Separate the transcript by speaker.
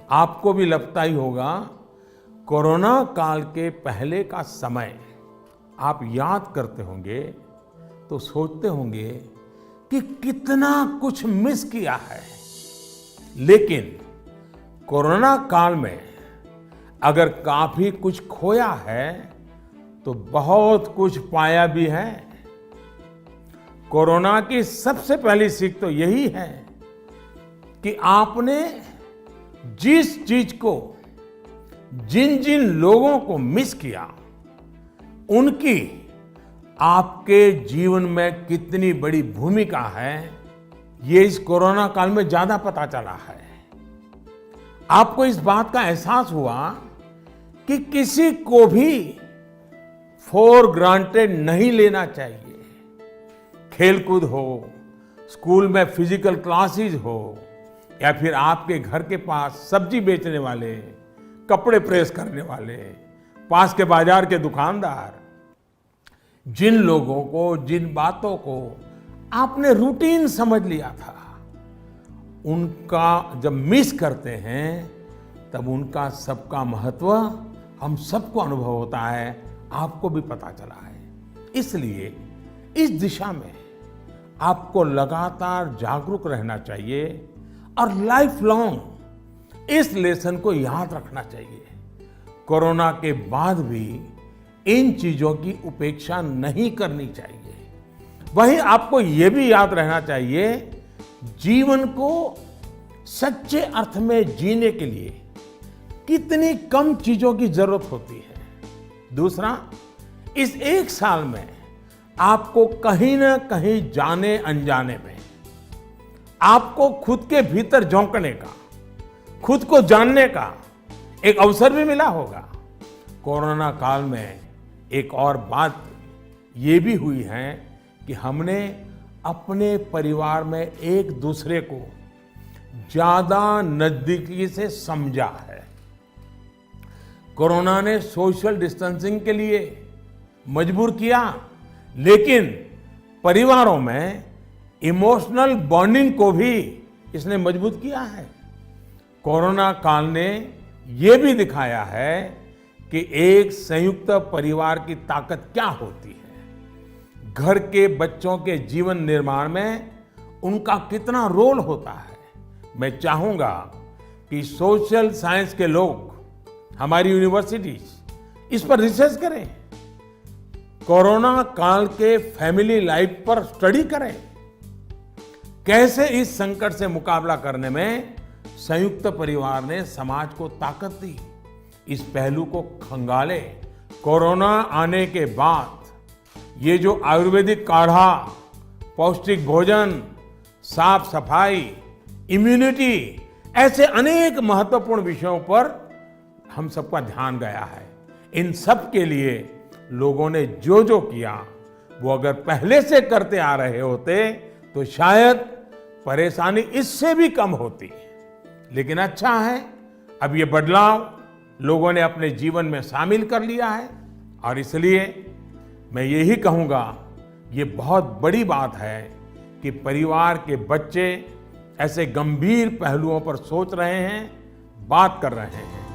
Speaker 1: आपको भी लगता ही होगा, कोरोना काल के पहले का समय आप याद करते होंगे तो सोचते होंगे कि कितना कुछ मिस किया है। लेकिन कोरोना काल में अगर काफी कुछ खोया है तो बहुत कुछ पाया भी है। कोरोना की सबसे पहली सीख तो यही है कि आपने जिस चीज को, जिन जिन लोगों को मिस किया, उनकी आपके जीवन में कितनी बड़ी भूमिका है, ये इस कोरोना काल में ज्यादा पता चला है। आपको इस बात का एहसास हुआ कि किसी को भी फॉर ग्रांटेड नहीं लेना चाहिए। खेलकूद हो, स्कूल में फिजिकल क्लासेस हो, या फिर आपके घर के पास सब्जी बेचने वाले, कपड़े प्रेस करने वाले, पास के बाजार के दुकानदार, जिन लोगों को, जिन बातों को आपने रूटीन समझ लिया था, उनका जब मिस करते हैं तब उनका सबका महत्व हम सबको अनुभव होता है, आपको भी पता चला है। इसलिए इस दिशा में आपको लगातार जागरूक रहना चाहिए और लाइफ लॉन्ग इस लेसन को याद रखना चाहिए। कोरोना के बाद भी इन चीजों की उपेक्षा नहीं करनी चाहिए। वहीं आपको यह भी याद रहना चाहिए, जीवन को सच्चे अर्थ में जीने के लिए कितनी कम चीजों की जरूरत होती है। दूसरा, इस एक साल में आपको कहीं ना कहीं जाने अनजाने में आपको खुद के भीतर झोंकने का, खुद को जानने का एक अवसर भी मिला होगा। कोरोना काल में एक और बात ये भी हुई है कि हमने अपने परिवार में एक दूसरे को ज्यादा नजदीकी से समझा है। कोरोना ने सोशल डिस्टेंसिंग के लिए मजबूर किया, लेकिन परिवारों में इमोशनल बॉन्डिंग को भी इसने मजबूत किया है। कोरोना काल ने यह भी दिखाया है कि एक संयुक्त परिवार की ताकत क्या होती है, घर के बच्चों के जीवन निर्माण में उनका कितना रोल होता है। मैं चाहूंगा कि सोशल साइंस के लोग, हमारी यूनिवर्सिटीज इस पर रिसर्च करें, कोरोना काल के फैमिली लाइफ पर स्टडी करें, कैसे इस संकट से मुकाबला करने में संयुक्त परिवार ने समाज को ताकत दी। इस पहलू को खंगाले। कोरोना आने के बाद ये जो आयुर्वेदिक काढ़ा, पौष्टिक भोजन, साफ सफाई, इम्यूनिटी, ऐसे अनेक महत्वपूर्ण विषयों पर हम सबका ध्यान गया है। इन सब के लिए लोगों ने जो जो किया, वो अगर पहले से करते आ रहे होते तो शायद परेशानी इससे भी कम होती। लेकिन अच्छा है, अब ये बदलाव लोगों ने अपने जीवन में शामिल कर लिया है, और इसलिए मैं यही कहूंगा, ये बहुत बड़ी बात है कि परिवार के बच्चे ऐसे गंभीर पहलुओं पर सोच रहे हैं, बात कर रहे हैं।